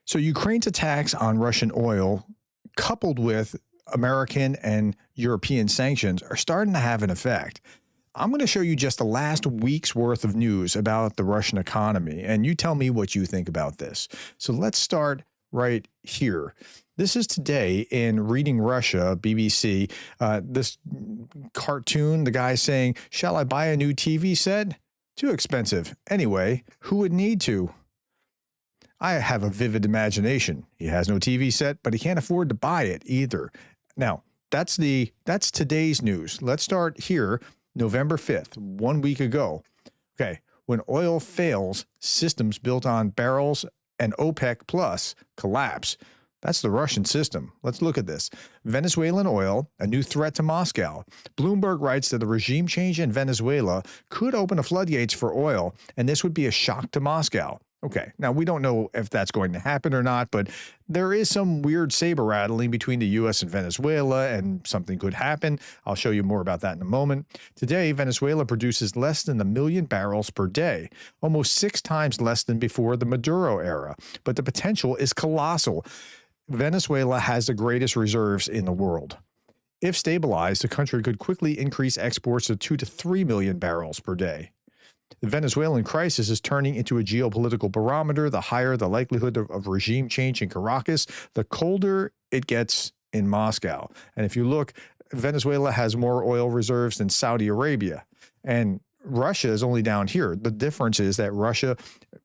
So Ukraine's attacks on Russian oil, coupled with American and European sanctions, are starting to have an effect. I'm going to show you just the last week's worth of news about the Russian economy, and you tell me what you think about this. So let's start right here. This is today in Reading Russia, BBC. This cartoon, the guy saying, "Shall I buy a new TV set? Too expensive. Anyway, who would need to? I have a vivid imagination. He has no TV set, but he can't afford to buy it either." Now, that's today's news. Let's start here, November 5th, 1 week ago. Okay, when oil fails, systems built on barrels and OPEC plus collapse. That's the Russian system. Let's look at this. Venezuelan oil, a new threat to Moscow. Bloomberg writes that the regime change in Venezuela could open the floodgates for oil, and this would be a shock to Moscow. Okay, now we don't know if that's going to happen or not, but there is some weird saber rattling between the U.S. and Venezuela, and something could happen. I'll show you more about that in a moment. Today, Venezuela produces less than 1 million barrels per day, almost 6 times less than before the Maduro era, but the potential is colossal. Venezuela has the greatest reserves in the world. If stabilized, the country could quickly increase exports to 2 to 3 million barrels per day. The Venezuelan crisis is turning into a geopolitical barometer. The higher the likelihood of regime change in Caracas, the colder it gets in Moscow. And if you look, Venezuela has more oil reserves than Saudi Arabia. And Russia is only down here. The difference is that Russia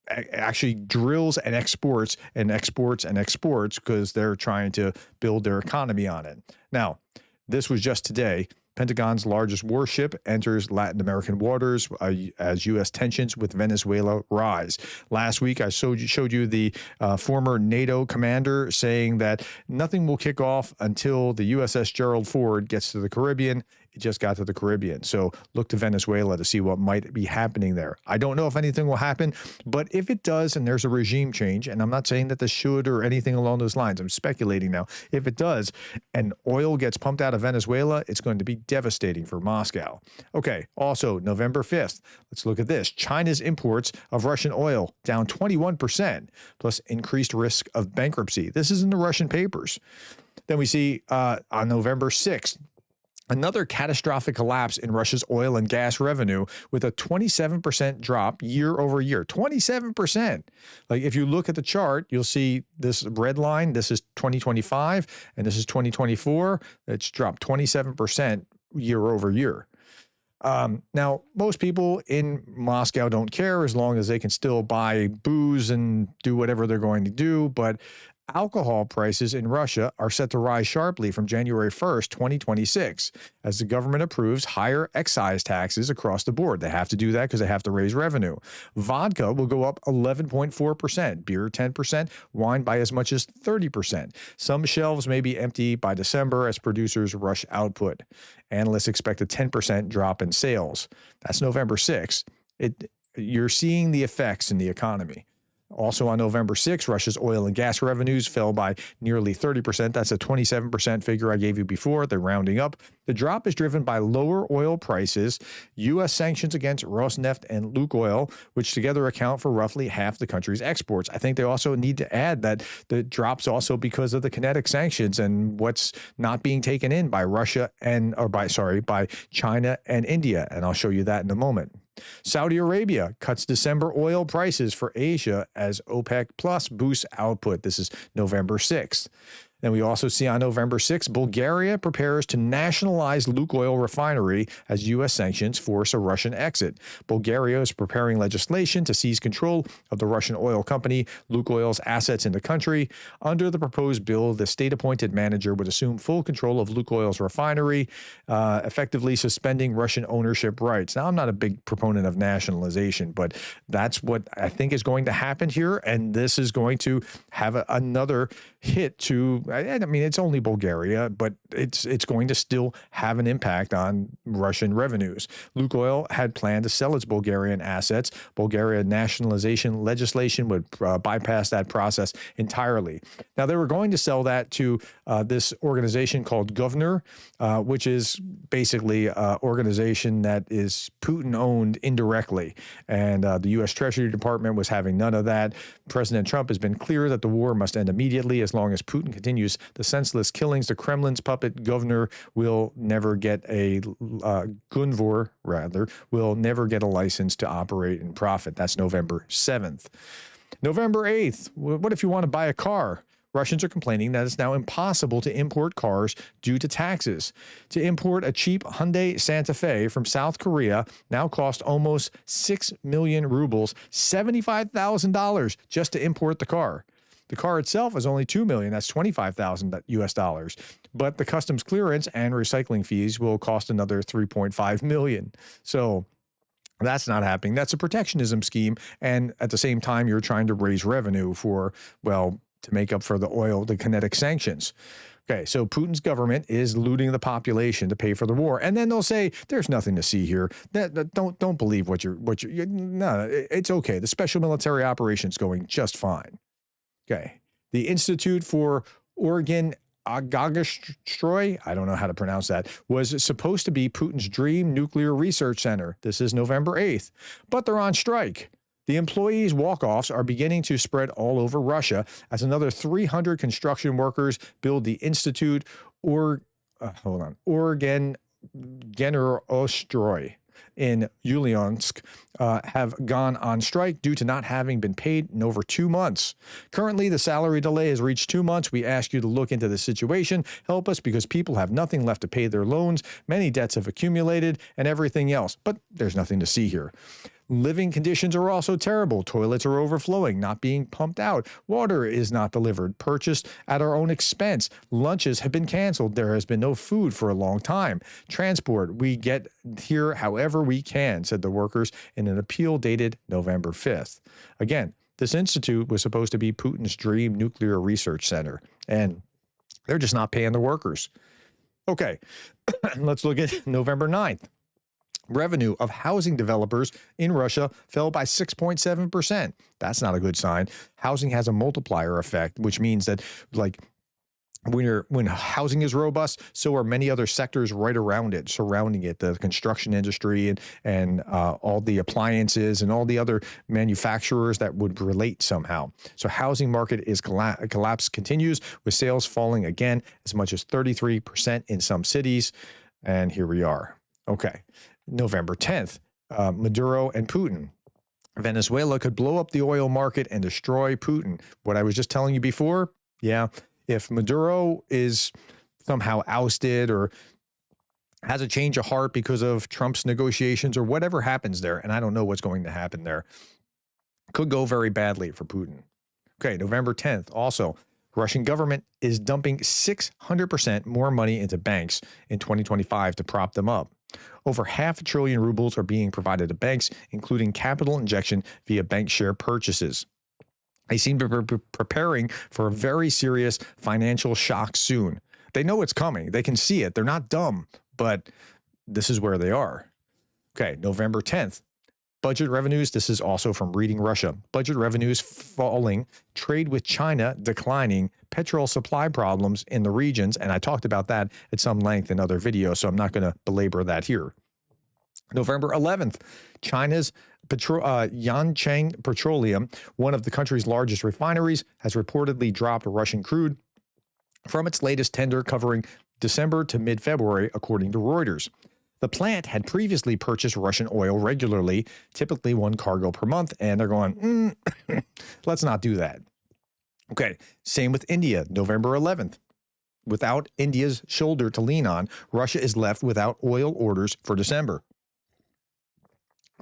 actually drills and exports and exports and exports because they're trying to build their economy on it. Now, this was just today. Pentagon's largest warship enters Latin American waters as U.S. tensions with Venezuela rise. Last week, I showed you the former NATO commander saying that nothing will kick off until the USS Gerald Ford gets to the Caribbean. It just got to the Caribbean. So look to Venezuela to see what might be happening there. I don't know if anything will happen, but if it does and there's a regime change, and I'm not saying that this should or anything along those lines, I'm speculating now. If it does and oil gets pumped out of Venezuela, it's going to be devastating for Moscow. Okay, also November 5th, let's look at this. China's imports of Russian oil down 21%, plus increased risk of bankruptcy. This is in the Russian papers. Then we see on November 6th, another catastrophic collapse in Russia's oil and gas revenue with a 27% drop year over year. 27%. Like if you look at the chart, you'll see this red line. This is 2025 and this is 2024. It's dropped 27% year over year. Now, most people in Moscow don't care as long as they can still buy booze and do whatever they're going to do. But alcohol prices in Russia are set to rise sharply from January 1st, 2026, as the government approves higher excise taxes across the board. They have to do that because they have to raise revenue. Vodka will go up 11.4%, beer 10%, wine by as much as 30%. Some shelves may be empty by December as producers rush output. Analysts expect a 10% drop in sales. That's November 6th. You're seeing the effects in the economy. Also on November 6th, Russia's oil and gas revenues fell by nearly 30%. That's a 27% figure I gave you before. They're rounding up. The drop is driven by lower oil prices, U.S. sanctions against Rosneft and Lukoil, which together account for roughly half the country's exports. I think they also need to add that the drop's also because of the kinetic sanctions and what's not being taken in by Russia by China and India. And I'll show you that in a moment. Saudi Arabia cuts December oil prices for Asia as OPEC plus boosts output. This is November 6th. Then we also see on November 6th, Bulgaria prepares to nationalize Lukoil refinery as U.S. sanctions force a Russian exit. Bulgaria is preparing legislation to seize control of the Russian oil company Lukoil's assets in the country. Under the proposed bill, the state-appointed manager would assume full control of Lukoil's refinery, effectively suspending Russian ownership rights. Now, I'm not a big proponent of nationalization, but that's what I think is going to happen here, and this is going to have another hit to, I mean, it's only Bulgaria, but it's going to still have an impact on Russian revenues. Lukoil had planned to sell its Bulgarian assets. Bulgaria nationalization legislation would bypass that process entirely. Now, they were going to sell that to this organization called Governor, which is basically an organization that is Putin-owned indirectly. And the U.S. Treasury Department was having none of that. President Trump has been clear that the war must end immediately. As long as Putin continues the senseless killings, the Kremlin's puppet Governor will never get a Gunvor, rather, will never get a license to operate and profit. That's November 7th. November 8th, what if you want to buy a car? Russians are complaining that it's now impossible to import cars due to taxes. To import a cheap Hyundai Santa Fe from South Korea now costs almost 6 million rubles, $75,000 just to import the car. The car itself is only $2 million. That's 25,000 US dollars. But the customs clearance and recycling fees will cost another 3.5 million. So that's not happening. That's a protectionism scheme. And at the same time, you're trying to raise revenue for, well, to make up for the kinetic sanctions. Okay, so Putin's government is looting the population to pay for the war, and then they'll say there's nothing to see here. Don't believe no, it's okay. The special military operation's going just fine. Okay, the Institute for Organ Agagashtroy, I don't know how to pronounce that, was supposed to be Putin's dream nuclear research center. This is November 8th, but they're on strike. The employees' walk-offs are beginning to spread all over Russia as another 300 construction workers build the Institute Organ Generostroy in Ulyanovsk have gone on strike due to not having been paid in over 2 months. Currently, the salary delay has reached 2 months. We ask you to look into the situation. Help us because people have nothing left to pay their loans. Many debts have accumulated and everything else, but there's nothing to see here. Living conditions are also terrible. Toilets are overflowing, not being pumped out. Water is not delivered, purchased at our own expense. Lunches have been canceled. There has been no food for a long time. Transport, we get here however we can, said the workers in an appeal dated November 5th. Again, this institute was supposed to be Putin's dream nuclear research center, and they're just not paying the workers. Okay, let's look at November 9th. Revenue of housing developers in Russia fell by 6.7%. That's not a good sign. Housing has a multiplier effect, which means that, like, when housing is robust, so are many other sectors right around it, surrounding it, the construction industry and all the appliances and all the other manufacturers that would relate somehow. So housing market is collapse continues, with sales falling again as much as 33% in some cities. And here we are. Okay. November 10th, Maduro and Putin. Venezuela could blow up the oil market and destroy Putin. What I was just telling you before, yeah, if Maduro is somehow ousted or has a change of heart because of Trump's negotiations or whatever happens there, and I don't know what's going to happen there, could go very badly for Putin. Okay, November 10th, also, Russian government is dumping 600% more money into banks in 2025 to prop them up. Over 500 billion rubles are being provided to banks, including capital injection via bank share purchases. They seem to be preparing for a very serious financial shock soon. They know it's coming. They can see it. They're not dumb, but this is where they are. Okay, November 10th. Budget revenues, this is also from Reading Russia. Budget revenues falling, trade with China declining, petrol supply problems in the regions, and I talked about that at some length in other videos, so I'm not going to belabor that here. November 11th, China's Yancheng Petroleum, one of the country's largest refineries, has reportedly dropped Russian crude from its latest tender covering December to mid-February, according to Reuters. The plant had previously purchased Russian oil regularly, typically 1 cargo per month, and they're going, let's not do that. Okay, same with India, November 11th. Without India's shoulder to lean on, Russia is left without oil orders for December.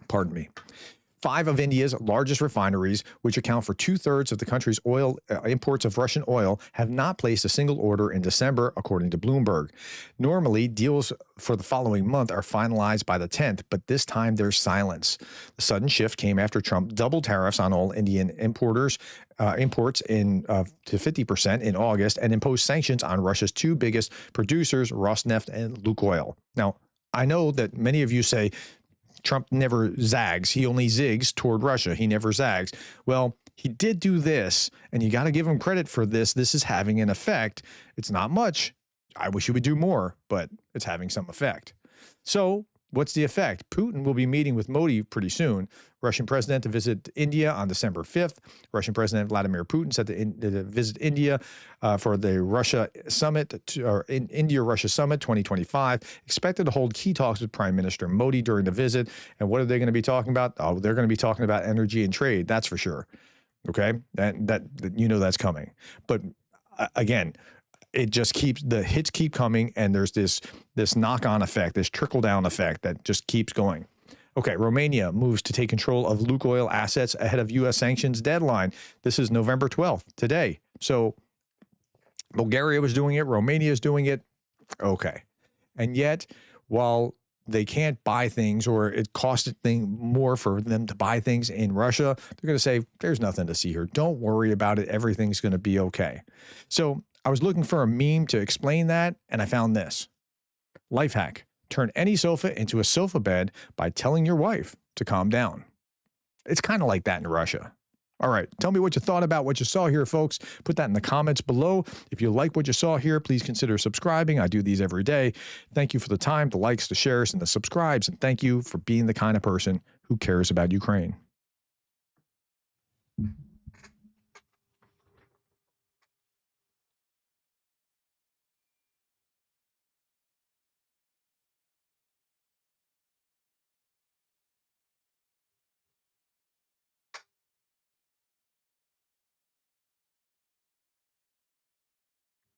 Pardon me. 5 of India's largest refineries, which account for 2/3 of the country's oil imports of Russian oil, have not placed a single order in December, according to Bloomberg. Normally, deals for the following month are finalized by the 10th, but this time there's silence. The sudden shift came after Trump doubled tariffs on all Indian imports to 50% in August and imposed sanctions on Russia's two biggest producers, Rosneft and Lukoil. Now, I know that many of you say Trump never zags. He only zigs toward Russia. He never zags. Well, he did do this, and you got to give him credit for this. This is having an effect. It's not much. I wish he would do more, but it's having some effect. So what's the effect? Putin will be meeting with Modi pretty soon. Russian president to visit India on December 5th. Russian President Vladimir Putin set to visit India for the Russia Summit, or India-Russia Summit 2025. Expected to hold key talks with Prime Minister Modi during the visit. And what are they going to be talking about? Oh, they're going to be talking about energy and trade. That's for sure. Okay, that you know that's coming. But again, it just keeps, the hits keep coming, and there's this knock-on effect, this trickle-down effect that just keeps going. Okay, Romania moves to take control of Lukoil assets ahead of U.S. sanctions deadline. This is November 12th, today. So Bulgaria was doing it, Romania is doing it. Okay. And yet, while they can't buy things, or it costs more for them to buy things in Russia, they're going to say, there's nothing to see here. Don't worry about it. Everything's going to be okay. So I was looking for a meme to explain that, and I found this. Life hack. Turn any sofa into a sofa bed by telling your wife to calm down. It's kind of like that in Russia. All right, tell me what you thought about what you saw here, folks. Put that in the comments below. If you like what you saw here, please consider subscribing. I do these every day. Thank you for the time, the likes, the shares, and the subscribes, and thank you for being the kind of person who cares about Ukraine.